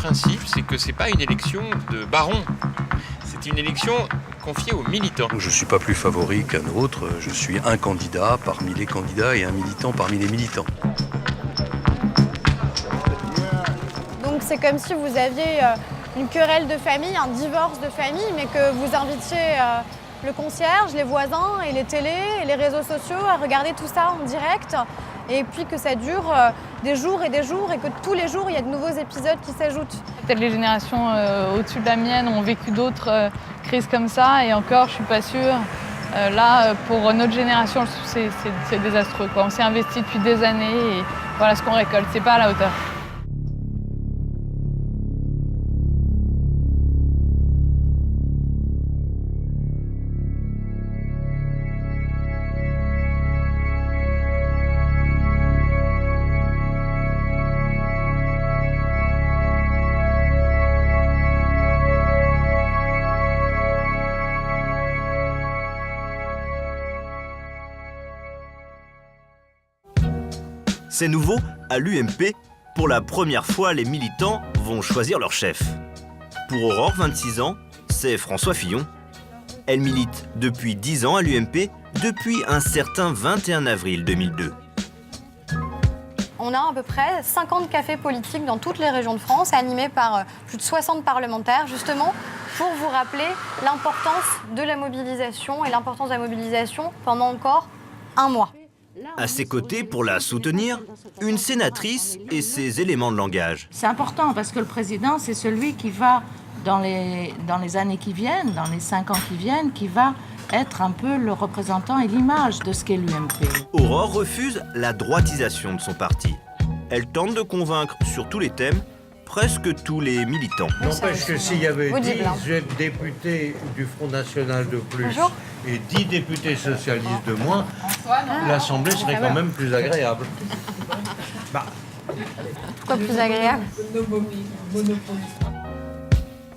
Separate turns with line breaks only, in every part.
principe, c'est que c'est pas une élection de baron. C'est une élection confiée aux militants.
Je ne suis pas plus favori qu'un autre, je suis un candidat parmi les candidats et un militant parmi les militants.
Donc c'est comme si vous aviez une querelle de famille, un divorce de famille, mais que vous invitiez le concierge, les voisins et les télés et les réseaux sociaux à regarder tout ça en direct. Et puis que ça dure des jours et que tous les jours, il y a de nouveaux épisodes qui s'ajoutent.
Peut-être les générations au-dessus de la mienne ont vécu d'autres crises comme ça, et encore, je suis pas sûre. Là, pour notre génération, c'est désastreux, quoi. On s'est investi depuis des années et voilà ce qu'on récolte. C'est pas à la hauteur.
C'est nouveau, à l'UMP, pour la première fois, les militants vont choisir leur chef. Pour Aurore, 26 ans, c'est François Fillon. Elle milite depuis 10 ans à l'UMP, depuis un certain 21 avril 2002.
On a à peu près 50 cafés politiques dans toutes les régions de France, animés par plus de 60 parlementaires, justement, pour vous rappeler l'importance de la mobilisation et l'importance de la mobilisation pendant encore un mois.
À ses côtés, pour la soutenir, une sénatrice et ses éléments de langage.
C'est important parce que le président, c'est celui qui va, dans les années qui viennent, dans les 5 ans qui viennent, qui va être un peu le représentant et l'image de ce qu'est l'UMP.
Aurore refuse la droitisation de son parti. Elle tente de convaincre sur tous les thèmes presque tous les militants.
N'empêche que s'il y avait
audible,
10 députés du Front National de plus
Bonjour.
et 10 députés socialistes de moins, l'Assemblée serait quand même plus agréable.
Pourquoi plus agréable?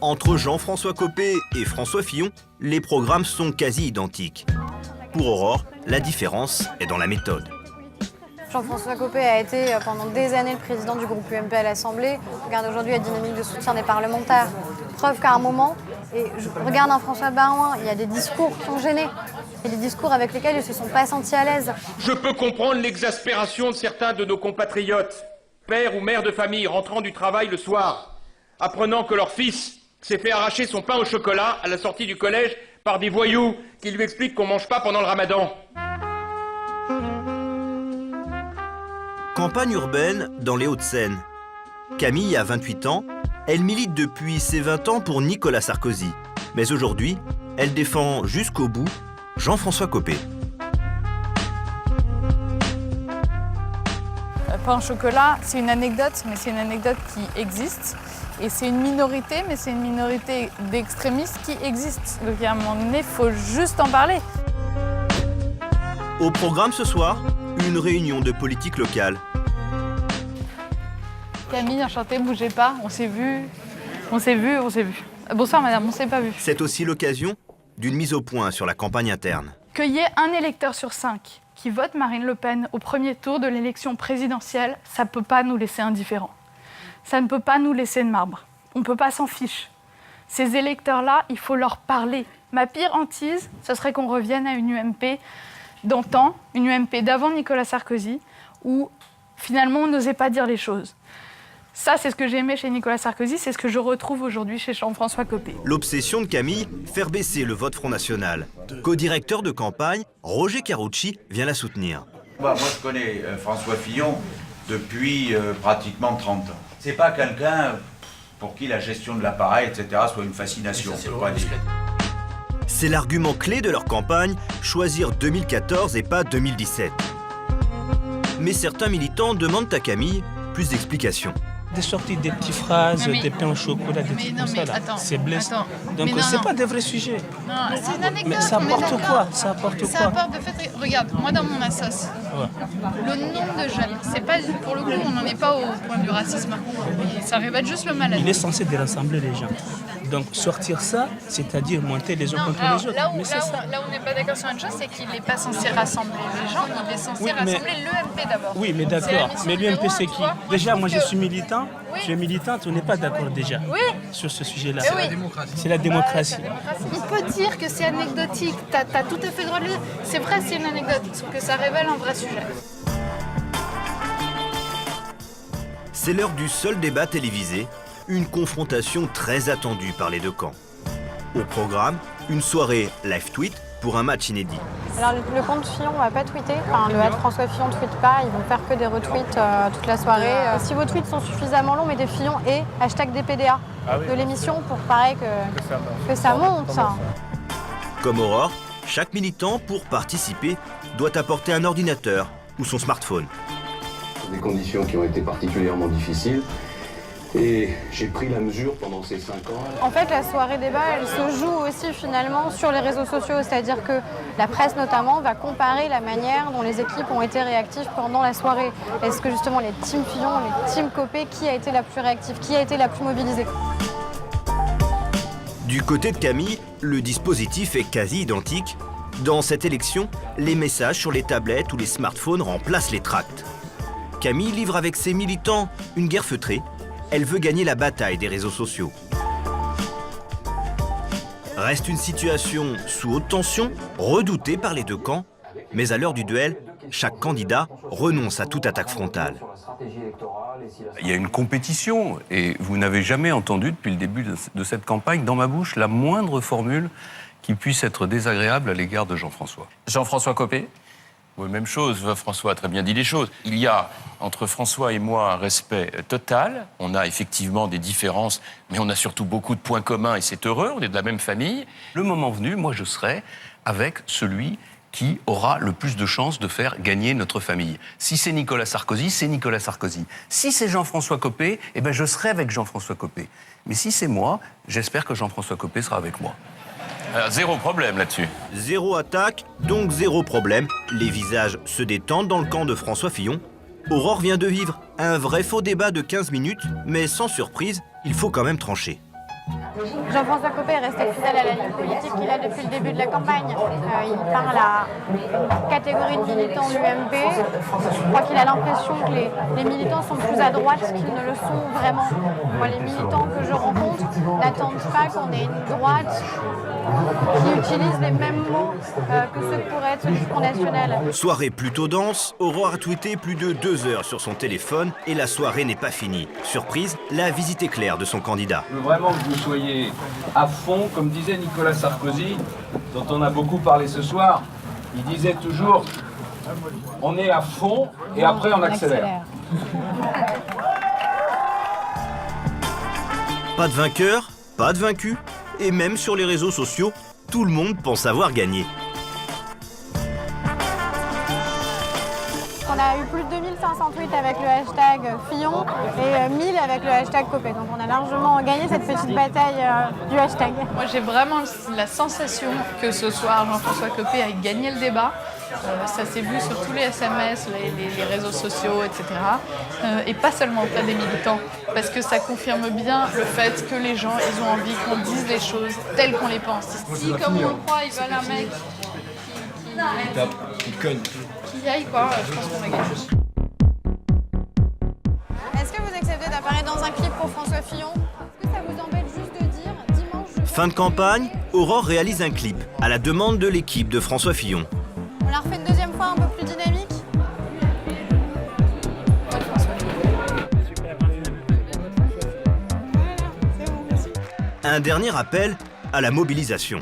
Entre Jean-François Copé et François Fillon, les programmes sont quasi identiques. Pour Aurore, la différence est dans la méthode.
Jean-François Copé a été pendant des années le président du groupe UMP à l'Assemblée. Regarde aujourd'hui la dynamique de soutien des parlementaires. Preuve qu'à un moment, et je regarde un François Baroin, il y a des discours qui ont gêné. Il y a des discours avec lesquels ils ne se sont pas sentis à l'aise.
Je peux comprendre l'exaspération de certains de nos compatriotes, pères ou mères de famille rentrant du travail le soir, apprenant que leur fils s'est fait arracher son pain au chocolat à la sortie du collège par des voyous qui lui expliquent qu'on ne mange pas pendant le ramadan.
Campagne urbaine dans les Hauts-de-Seine. Camille a 28 ans, elle milite depuis ses 20 ans pour Nicolas Sarkozy. Mais aujourd'hui, elle défend jusqu'au bout Jean-François Copé.
Pain au chocolat, c'est une anecdote, mais c'est une anecdote qui existe. Et c'est une minorité, mais c'est une minorité d'extrémistes qui existe. Donc à un moment donné, il faut juste en parler.
Au programme ce soir, une réunion de politique locale.
Camille, enchantée, bougez pas, on s'est vu. Bonsoir madame, on s'est pas vu.
C'est aussi l'occasion d'une mise au point sur la campagne interne.
Qu'il y ait un électeur sur 5 qui vote Marine Le Pen au premier tour de l'élection présidentielle, ça ne peut pas nous laisser indifférents. Ça ne peut pas nous laisser de marbre. On ne peut pas s'en ficher. Ces électeurs-là, il faut leur parler. Ma pire hantise, ce serait qu'on revienne à une UMP d'antan, une UMP d'avant Nicolas Sarkozy, où finalement on n'osait pas dire les choses. Ça, c'est ce que j'ai aimé chez Nicolas Sarkozy, c'est ce que je retrouve aujourd'hui chez Jean-François Copé.
L'obsession de Camille, faire baisser le vote Front National. Co-directeur de campagne, Roger Carucci vient la soutenir.
Moi, je connais François Fillon depuis pratiquement 30 ans. C'est pas quelqu'un pour qui la gestion de l'appareil, etc., soit une fascination.
C'est l'argument clé de leur campagne, choisir 2014 et pas 2017. Mais certains militants demandent à Camille plus d'explications.
Des sorties, des petites phrases, des pains au chocolat, des trucs comme ça, là. C'est blessant. Donc, c'est pas des vrais sujets.
Non, c'est une anecdote.
Mais ça apporte quoi? Ça apporte quoi?
Ça apporte de fait. Regarde, moi dans mon assoce, le nombre de jeunes, c'est pas pour le coup, on n'en est pas au point du racisme. Mais ça répète juste le mal.
Il est censé de rassembler les gens. Donc sortir ça, c'est-à-dire monter les uns contre les autres.
Là où on n'est pas d'accord sur une chose, c'est qu'il n'est pas censé rassembler les gens, il est censé rassembler l'UMP d'abord.
Oui, mais d'accord. Mais l'UMP, c'est qui? Déjà, moi, je suis militant. Oui. Je suis militante, on n'est pas d'accord déjà sur ce sujet-là.
C'est la démocratie.
C'est la démocratie.
Il peut dire que c'est anecdotique, t'as tout à fait le droit de le dire. C'est vrai, c'est une anecdote, sauf que ça révèle un vrai sujet.
C'est l'heure du seul débat télévisé, une confrontation très attendue par les deux camps. Au programme, une soirée live tweet pour un match inédit.
Alors le compte Fillon ne va pas tweeter, enfin, le François Fillon ne tweete pas, ils vont faire que des retweets toute la soirée. Si vos tweets sont suffisamment longs, mettez Fillon et #DPDA de l'émission pour pareil que ça monte.
Comme Aurore, chaque militant, pour participer, doit apporter un ordinateur ou son smartphone.
Des conditions qui ont été particulièrement difficiles. Et j'ai pris la mesure pendant ces 5 ans.
En fait, la soirée débat, elle se joue aussi finalement sur les réseaux sociaux. C'est-à-dire que la presse notamment va comparer la manière dont les équipes ont été réactives pendant la soirée. Est-ce que justement les teams Fillon, les teams Copé, qui a été la plus réactive, qui a été la plus mobilisée?
Du côté de Camille, le dispositif est quasi identique. Dans cette élection, les messages sur les tablettes ou les smartphones remplacent les tracts. Camille livre avec ses militants une guerre feutrée. Elle veut gagner la bataille des réseaux sociaux. Reste une situation sous haute tension, redoutée par les deux camps. Mais à l'heure du duel, chaque candidat renonce à toute attaque frontale.
Il y a une compétition et vous n'avez jamais entendu depuis le début de cette campagne, dans ma bouche, la moindre formule qui puisse être désagréable à l'égard de Jean-François.
Jean-François Copé? Oui, même chose, François a très bien dit les choses. Il y a entre François et moi un respect total. On a effectivement des différences, mais on a surtout beaucoup de points communs et c'est heureux, on est de la même famille.
Le moment venu, moi je serai avec celui qui aura le plus de chances de faire gagner notre famille. Si c'est Nicolas Sarkozy, c'est Nicolas Sarkozy. Si c'est Jean-François Copé, eh ben je serai avec Jean-François Copé. Mais si c'est moi, j'espère que Jean-François Copé sera avec moi.
Alors, zéro problème là-dessus.
Zéro attaque, donc zéro problème. Les visages se détendent dans le camp de François Fillon. Aurore vient de vivre un vrai faux débat de 15 minutes, mais sans surprise, il faut quand même trancher.
Jean-François Copé est resté fidèle à la ligne politique qu'il a depuis le début de la campagne. Il parle à une catégorie de militants de l'UMP. Je crois qu'il a l'impression que les militants sont plus à droite qu'ils ne le sont vraiment. Moi, les militants que je rencontre n'attendent pas qu'on ait une droite qui utilise les mêmes mots que ceux que pourrait être le Front National.
Soirée plutôt dense, Aurore a tweeté plus de 2 heures sur son téléphone et la soirée n'est pas finie. Surprise, la visite éclair de son candidat.
Je veux vraiment que vous soyez à fond, comme disait Nicolas Sarkozy, dont on a beaucoup parlé ce soir. Il disait toujours, on est à fond et après on accélère.
Pas de vainqueur, pas de vaincu, et même sur les réseaux sociaux, tout le monde pense avoir gagné.
On a eu plus de 2500 tweets avec le hashtag Fillon et 1000 avec le hashtag Copé. Donc on a largement gagné cette petite bataille du hashtag.
Moi j'ai vraiment la sensation que ce soir Jean-François Copé a gagné le débat. Ça s'est vu sur tous les SMS, les réseaux sociaux, etc. Et pas seulement auprès des militants. Parce que ça confirme bien le fait que les gens ils ont envie qu'on dise les choses telles qu'on les pense. Si comme on le croit, ils veulent un mec qui aille quoi, je pense qu'on a gagné.
Est-ce que vous acceptez d'apparaître dans un clip pour François Fillon? Est-ce que ça vous embête juste de dire dimanche?
Fin de campagne, Aurore réalise un clip à la demande de l'équipe de François Fillon.
On la refait une deuxième fois un peu plus dynamique?
Un dernier appel à la mobilisation.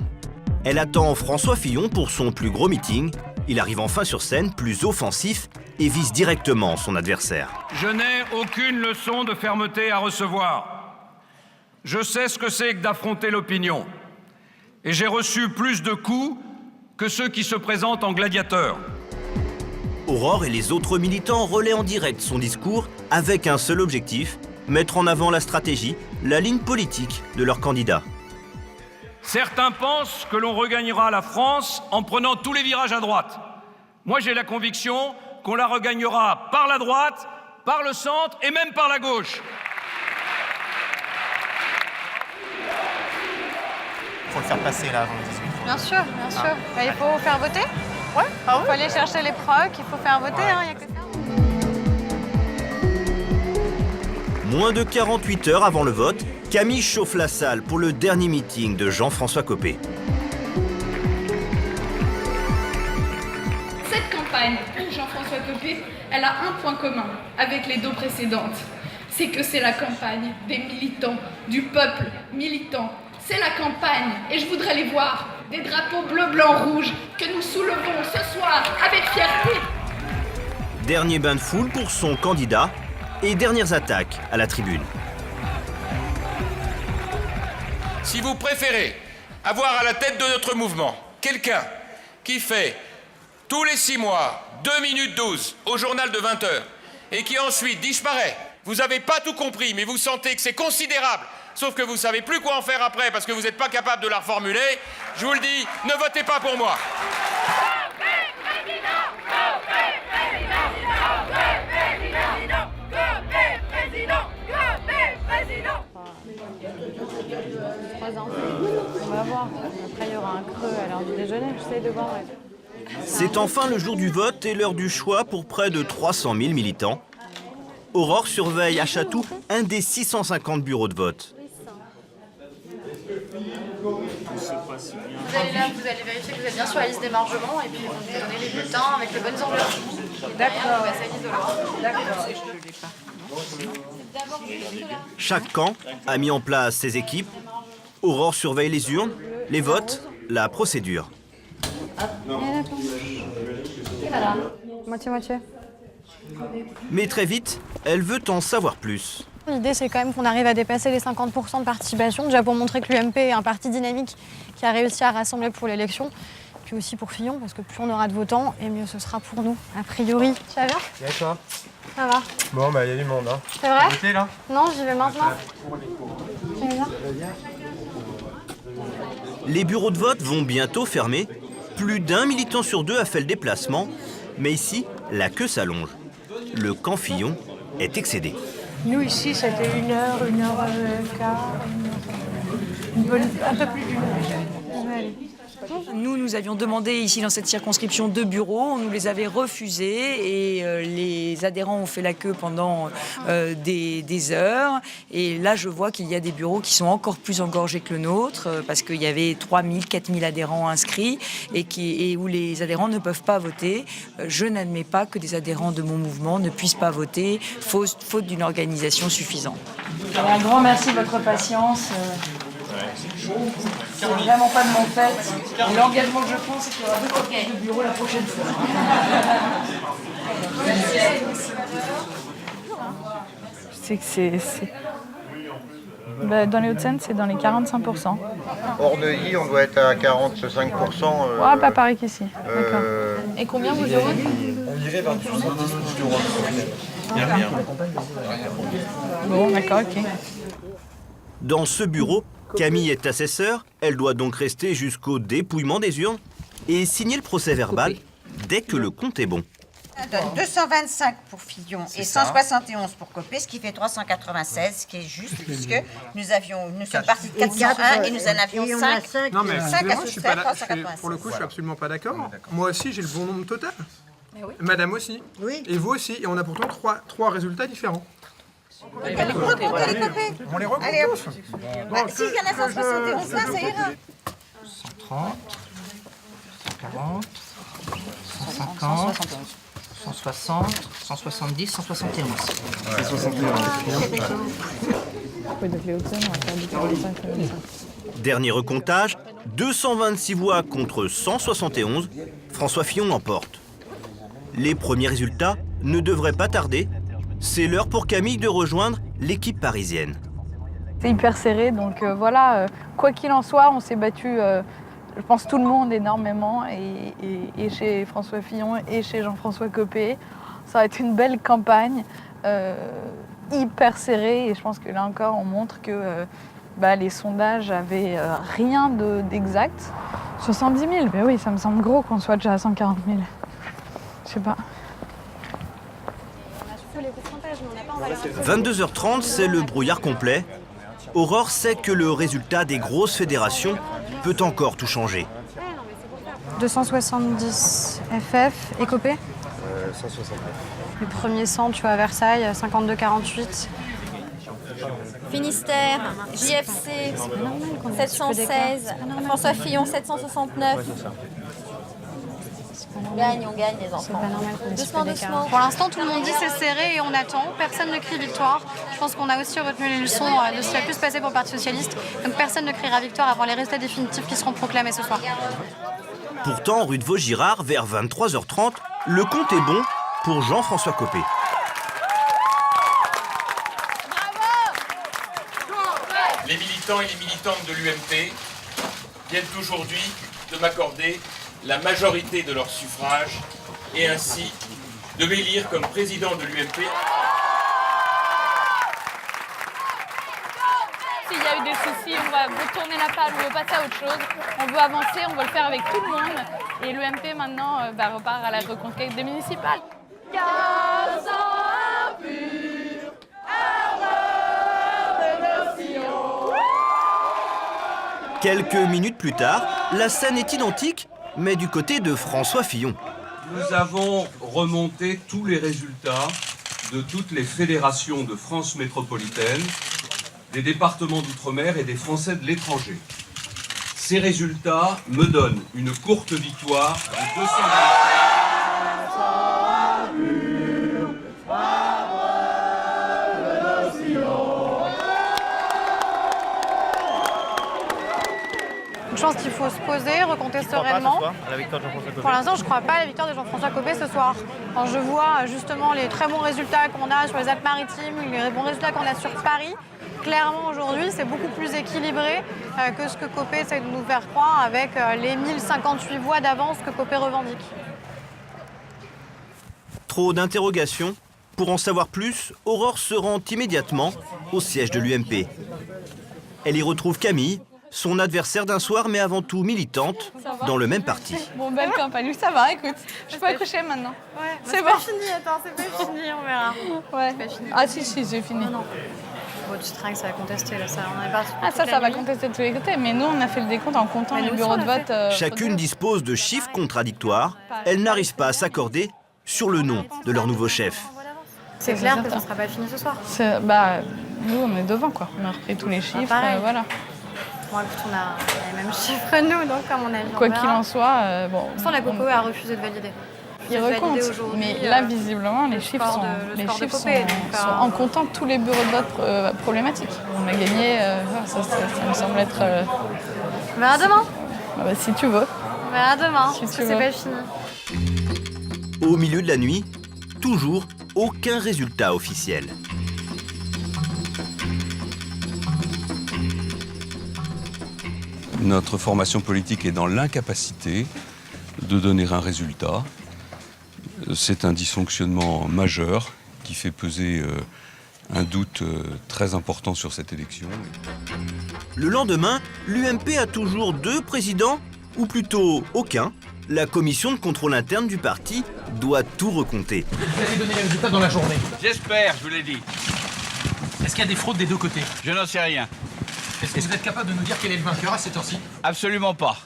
Elle attend François Fillon pour son plus gros meeting. Il arrive enfin sur scène, plus offensif, et vise directement son adversaire.
Je n'ai aucune leçon de fermeté à recevoir. Je sais ce que c'est que d'affronter l'opinion. Et j'ai reçu plus de coups que ceux qui se présentent en gladiateurs.
Aurore et les autres militants relaient en direct son discours avec un seul objectif, mettre en avant la stratégie, la ligne politique de leur candidat.
Certains pensent que l'on regagnera la France en prenant tous les virages à droite. Moi, j'ai la conviction qu'on la regagnera par la droite, par le centre et même par la gauche.
faut le faire passer là avant le 18.
Bien sûr, bien sûr. Bah, il faut faire voter.
Ouais, ah
Il faut aller chercher les procs, il faut faire voter, il y a que ça.
Moins de 48 heures avant le vote, Camille chauffe la salle pour le dernier meeting de Jean-François Copé.
Cette campagne pour Jean-François Copé, elle a un point commun avec les deux précédentes. C'est que c'est la campagne des militants, du peuple militant. C'est la campagne, et je voudrais les voir, des drapeaux bleu, blanc, rouge que nous soulevons ce soir avec fierté.
Dernier bain de foule pour son candidat et dernières attaques à la tribune.
Si vous préférez avoir à la tête de notre mouvement quelqu'un qui fait tous les 6 mois 2 minutes 12 au journal de 20 heures et qui ensuite disparaît, vous n'avez pas tout compris, mais vous sentez que c'est considérable, sauf que vous ne savez plus quoi en faire après parce que vous n'êtes pas capable de la reformuler, je vous le dis, ne votez pas pour moi.
On va voir. Après, il y aura un creux à l'heure du déjeuner. J'essaie de voir.
C'est enfin le jour du vote et l'heure du choix pour près de 300 000 militants. Aurore surveille à Chatou un des 650 bureaux de vote.
Vous allez vérifier que vous êtes bien sur la liste d'émargement et puis vous nous donnez les bulletins avec les bonnes enveloppes. D'accord. D'accord.
Chaque camp a mis en place ses équipes. Aurore surveille les urnes, les votes, la procédure.
Moitié-moitié.
Mais très vite, elle veut en savoir plus.
L'idée, c'est quand même qu'on arrive à dépasser les 50% de participation, déjà pour montrer que l'UMP est un parti dynamique qui a réussi à rassembler pour l'élection, puis aussi pour Fillon, parce que plus on aura de votants, et mieux ce sera pour nous, a priori. Tu vas bien ?
Et toi ?
Ça va.
Bon, bah, il y a du monde, hein.
C'est vrai ?
T'es là ?
Non, j'y vais maintenant. Tu vas bien ?
Les bureaux de vote vont bientôt fermer. Plus d'un militant sur deux a fait le déplacement. Mais ici, la queue s'allonge. Le camp Fillon est excédé.
Nous, ici, c'était 1 heure, 1 heure quart, un peu plus d'une heure.
Nous avions demandé ici dans cette circonscription 2 bureaux, on nous les avait refusés et les adhérents ont fait la queue pendant des heures. Et là, je vois qu'il y a des bureaux qui sont encore plus engorgés que le nôtre parce qu'il y avait 3 000, 4 000 adhérents inscrits et où les adhérents ne peuvent pas voter. Je n'admets pas que des adhérents de mon mouvement ne puissent pas voter faute d'une organisation suffisante. Un grand merci de votre patience. C'est vraiment pas de mon fait. Et l'engagement que je prends, c'est qu'il y aura 2 copies de bureau la prochaine fois.
C'est que c'est... Bah, dans les Hauts-de-Seine, c'est dans les 45%.
Hors de I, on doit être à 45%.
Ouais, pas pareil qu'ici. D'accord.
Et combien vous aurez ?
On irait vers 70
Bon, d'accord, ok.
Dans ce bureau, Camille est assesseure. Elle doit donc rester jusqu'au dépouillement des urnes et signer le procès-verbal dès que le compte est bon.
Ça donne 225 pour Fillon et 171 pour Copé, ce qui fait 396, ce qui est juste, puisque nous sommes partis de 401 et nous en avions 5.
Non, mais
5 à
moi,
soustraire, 396.
pour le coup, je suis absolument pas d'accord. Moi aussi, j'ai le bon nombre total.
Oui.
Madame aussi.
Oui.
Et vous aussi. Et on a pourtant trois résultats différents.
On les recompte, les Copé.
On les recompte
Allez, hop.
tous.
S'il y en a 171, là, ça ira.
130, 140, 150, 160, 170, 171. C'est 71.
Dernier recomptage, 226 voix contre 171. François Fillon l'emporte. Les premiers résultats ne devraient pas tarder. C'est l'heure pour Camille de rejoindre l'équipe parisienne.
C'est hyper serré, donc voilà, quoi qu'il en soit, on s'est battu, je pense tout le monde énormément, et chez François Fillon et chez Jean-François Copé. Ça va être une belle campagne, hyper serrée, et je pense que là encore, on montre que les sondages avaient rien d'exact. 70 000, mais oui, ça me semble gros qu'on soit déjà à 140 000. Je sais pas.
22h30, c'est le brouillard complet. Aurore sait que le résultat des grosses fédérations peut encore tout changer.
270 FF, Écopée
169.
Le premier 100, tu vois, à Versailles, 52-48.
Finistère, JFC, 716, François Fillon, 769. On gagne les enfants. Doucement.
Pour l'instant, tout le monde dit c'est serré et on attend. Personne ne crie victoire. Je pense qu'on a aussi retenu les leçons de ce qui a pu se passer pour le Parti Socialiste. Donc personne ne criera victoire avant les résultats définitifs qui seront proclamés ce soir.
Pourtant, rue de Vaugirard, vers 23h30, le compte est bon pour Jean-François Copé.
Les militants et les militantes de l'UMP viennent aujourd'hui de m'accorder la majorité de leurs suffrages et ainsi de m'élire comme président de l'UMP.
S'il y a eu des soucis, on va retourner la page, on veut passer à autre chose. On veut avancer, on veut le faire avec tout le monde. Et l'UMP maintenant repart à la reconquête des municipales.
Quelques minutes plus tard, la scène est identique, mais du côté de François Fillon.
Nous avons remonté tous les résultats de toutes les fédérations de France métropolitaine, des départements d'outre-mer et des Français de l'étranger. Ces résultats me donnent une courte victoire de 220.
Je pense qu'il faut se poser, recompter sereinement. Pour l'instant, je ne crois pas à la victoire de Jean-François Copé ce soir. Quand je vois justement les très bons résultats qu'on a sur les Alpes-Maritimes, les bons résultats qu'on a sur Paris, clairement aujourd'hui, c'est beaucoup plus équilibré que ce que Copé essaie de nous faire croire avec les 1058 voix d'avance que Copé revendique.
Trop d'interrogations. Pour en savoir plus, Aurore se rend immédiatement au siège de l'UMP. Elle y retrouve Camille, son adversaire d'un soir, mais avant tout militante dans le même parti.
Bon, belle campagne, ça va, écoute. Je peux accoucher maintenant.
Ouais,
c'est
pas fini, attends, c'est pas fini, on verra.
Ouais.
C'est pas fini.
Ah si, c'est fini.
Non. Bon, tu te que ça va contester, là, ça, on est parti.
Ah ça va contester de tous les côtés, mais nous, on a fait le décompte en comptant les bureaux de vote.
Chacune dispose de chiffres contradictoires. Elles n'arrivent pas à s'accorder sur le nom de leur nouveau chef.
C'est clair que ça ne sera pas fini ce soir.
Nous, on est devant, quoi. On a repris tous les chiffres, voilà.
Bon, écoute, on a les mêmes chiffres, nous, donc, à mon avis.
Quoi qu'il en soit,
Sans la Coco a refusé de valider.
Il recompte, mais là, visiblement, les chiffres sont en comptant tous les bureaux de vote problématiques. On a gagné, ça me semble être...
On verra demain.
Si tu veux.
On verra demain,
si
parce que c'est pas fini.
Au milieu de la nuit, toujours aucun résultat officiel.
Notre formation politique est dans l'incapacité de donner un résultat. C'est un dysfonctionnement majeur qui fait peser un doute très important sur cette élection.
Le lendemain, l'UMP a toujours 2 présidents, ou plutôt aucun. La commission de contrôle interne du parti doit tout recompter.
Vous allez donner les résultats dans la journée.
J'espère, je vous l'ai dit.
Est-ce qu'il y a des fraudes des deux côtés?
Je n'en sais rien.
Est-ce que vous êtes capable de nous dire quel est le vainqueur à cette heure-ci?
Absolument pas.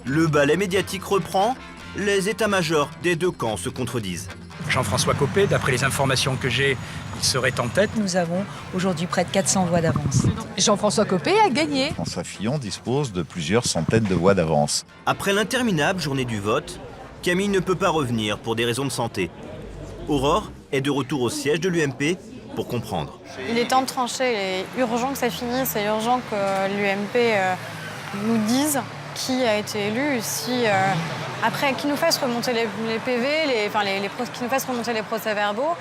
Le ballet médiatique reprend. Les états-majors des deux camps se contredisent.
Jean-François Copé, d'après les informations que j'ai, il serait en tête.
Nous avons aujourd'hui près de 400 voix d'avance.
Jean-François Copé a gagné.
François Fillon dispose de plusieurs centaines de voix d'avance.
Après l'interminable journée du vote, Camille ne peut pas revenir pour des raisons de santé. Aurore est de retour au siège de l'UMP pour comprendre.
Il est temps de trancher, il est urgent que ça finisse, c'est urgent que l'UMP nous dise qui a été élu, après, qu'il nous fasse remonter les PV, qu'il nous fasse remonter les procès-verbaux,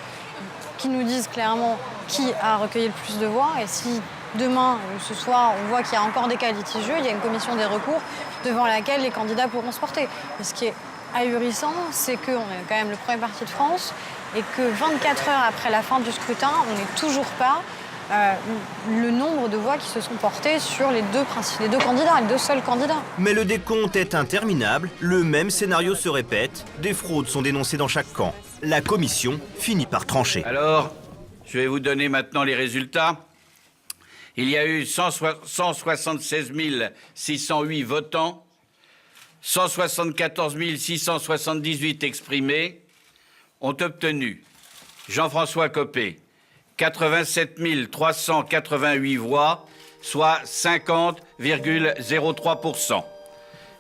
qu'ils nous disent clairement qui a recueilli le plus de voix. Et si demain ou ce soir, on voit qu'il y a encore des cas litigieux, il y a une commission des recours devant laquelle les candidats pourront se porter. Et ce qui est ahurissant, c'est qu'on est quand même le premier parti de France et que 24 heures après la fin du scrutin, on n'est toujours pas le nombre de voix qui se sont portées sur les deux candidats, les deux seuls candidats.
Mais le décompte est interminable, le même scénario se répète, des fraudes sont dénoncées dans chaque camp. La commission finit par trancher.
Alors, je vais vous donner maintenant les résultats.
Il y a eu 176 608 votants, 174 678 exprimés, ont obtenu Jean-François Copé 87 388 voix, soit 50,03%.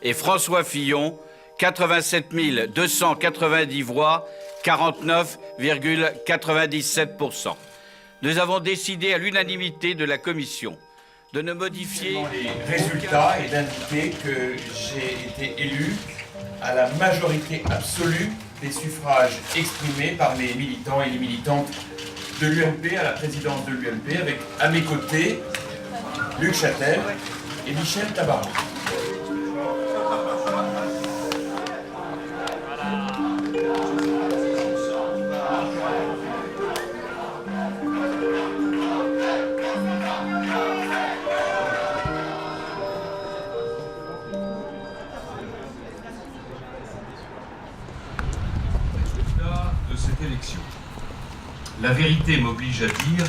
Et François Fillon, 87 290 voix, 49,97%. Nous avons décidé à l'unanimité de la commission de ne modifier
les résultats et d'indiquer que j'ai été élu à la majorité absolue des suffrages exprimés par les militants et les militantes de l'UMP à la présidence de l'UMP, avec à mes côtés Luc Châtel et Michel Tabarot.
De cette élection. La vérité m'oblige à dire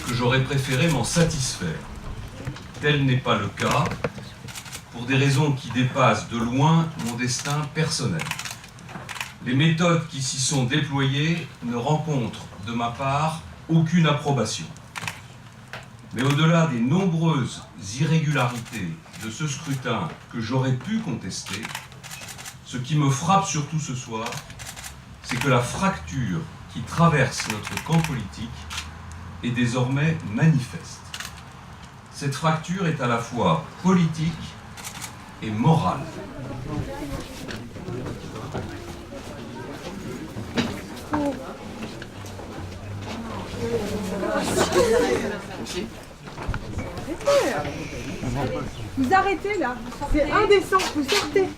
que j'aurais préféré m'en satisfaire. Tel n'est pas le cas, pour des raisons qui dépassent de loin mon destin personnel. Les méthodes qui s'y sont déployées ne rencontrent de ma part aucune approbation. Mais au-delà des nombreuses irrégularités de ce scrutin que j'aurais pu contester, ce qui me frappe surtout ce soir, c'est que la fracture qui traverse notre camp politique est désormais manifeste. Cette fracture est à la fois politique et morale.
Vous arrêtez là, c'est indécent, vous sortez.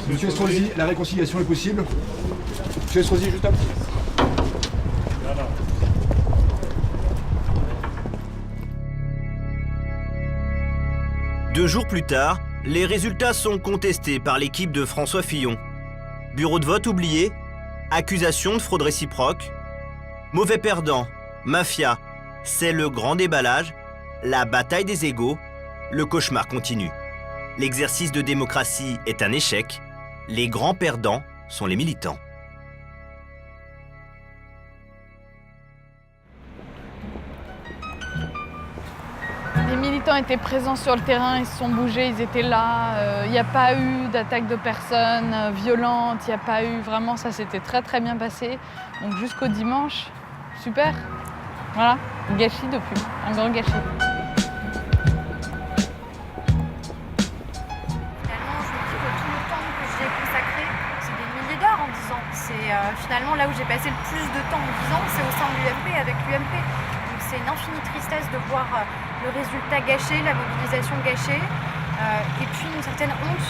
Monsieur Estrosi, la réconciliation est possible? Monsieur Estrosi, juste un petit.
2 jours plus tard, les résultats sont contestés par l'équipe de François Fillon. Bureau de vote oublié, accusation de fraude réciproque, mauvais perdant, mafia, c'est le grand déballage, la bataille des égos, le cauchemar continue. L'exercice de démocratie est un échec, les grands perdants sont les militants.
Les militants étaient présents sur le terrain, ils se sont bougés, ils étaient là. Il n'y a pas eu d'attaque de personnes violentes, il n'y a pas eu... Vraiment, ça s'était très très bien passé. Donc jusqu'au dimanche, super. Voilà, gâchis depuis, un grand gâchis.
Finalement, là où j'ai passé le plus de temps en 10 ans, c'est au sein de l'UMP, avec l'UMP. Donc c'est une infinie tristesse de voir le résultat gâché, la mobilisation gâchée, et puis une certaine honte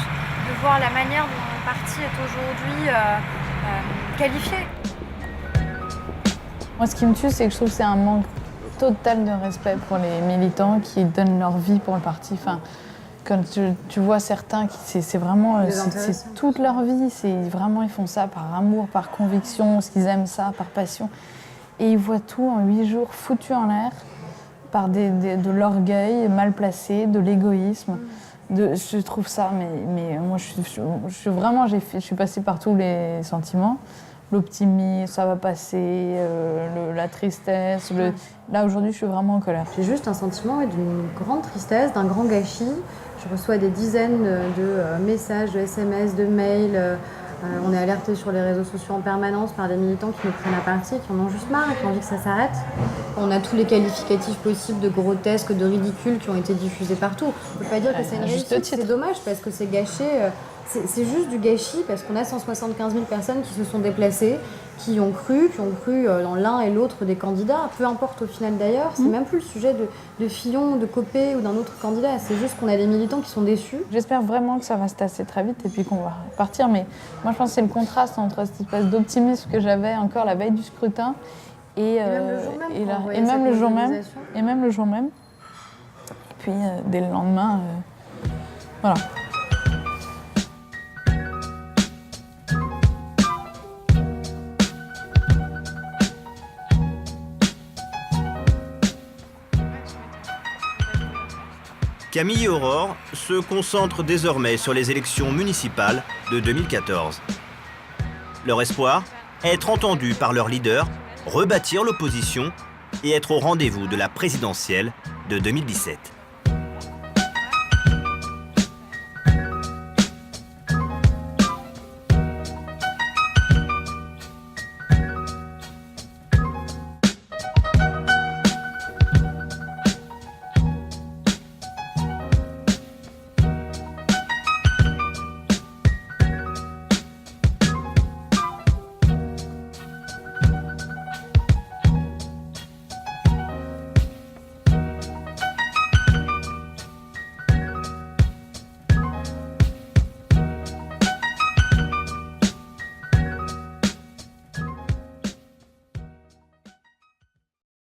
de voir la manière dont mon parti est aujourd'hui qualifié.
Moi, ce qui me tue, c'est que je trouve que c'est un manque total de respect pour les militants qui donnent leur vie pour le parti. Enfin, quand tu vois certains, c'est vraiment c'est toute leur vie, vraiment ils font ça par amour, par conviction, parce qu'ils aiment ça, par passion. Et ils voient tout en 8 jours foutu en l'air par de l'orgueil mal placé, de l'égoïsme. Je trouve ça, mais moi je suis passée par tous les sentiments. L'optimisme, ça va passer, la tristesse. Là aujourd'hui je suis vraiment en colère.
J'ai juste un sentiment d'une grande tristesse, d'un grand gâchis. Je reçois des dizaines de messages, de SMS, de mails. On est alerté sur les réseaux sociaux en permanence par des militants qui nous prennent à partie, qui en ont juste marre et qui ont envie que ça s'arrête. On a tous les qualificatifs possibles de grotesque, de ridicule qui ont été diffusés partout. On ne peut pas dire que c'est une réussite, c'est dommage parce que c'est gâché. C'est juste du gâchis parce qu'on a 175 000 personnes qui se sont déplacées, qui ont cru dans l'un et l'autre des candidats, peu importe au final d'ailleurs, c'est même plus le sujet de Fillon, de Copé ou d'un autre candidat, c'est juste qu'on a des militants qui sont déçus.
J'espère vraiment que ça va se tasser très vite et puis qu'on va partir, mais moi je pense que c'est le contraste entre cette espèce d'optimisme que j'avais encore la veille du scrutin et même le jour même.
puis dès le lendemain, voilà.
Camille et Aurore se concentrent désormais sur les élections municipales de 2014. Leur espoir, être entendus par leur leader, rebâtir l'opposition et être au rendez-vous de la présidentielle de 2017.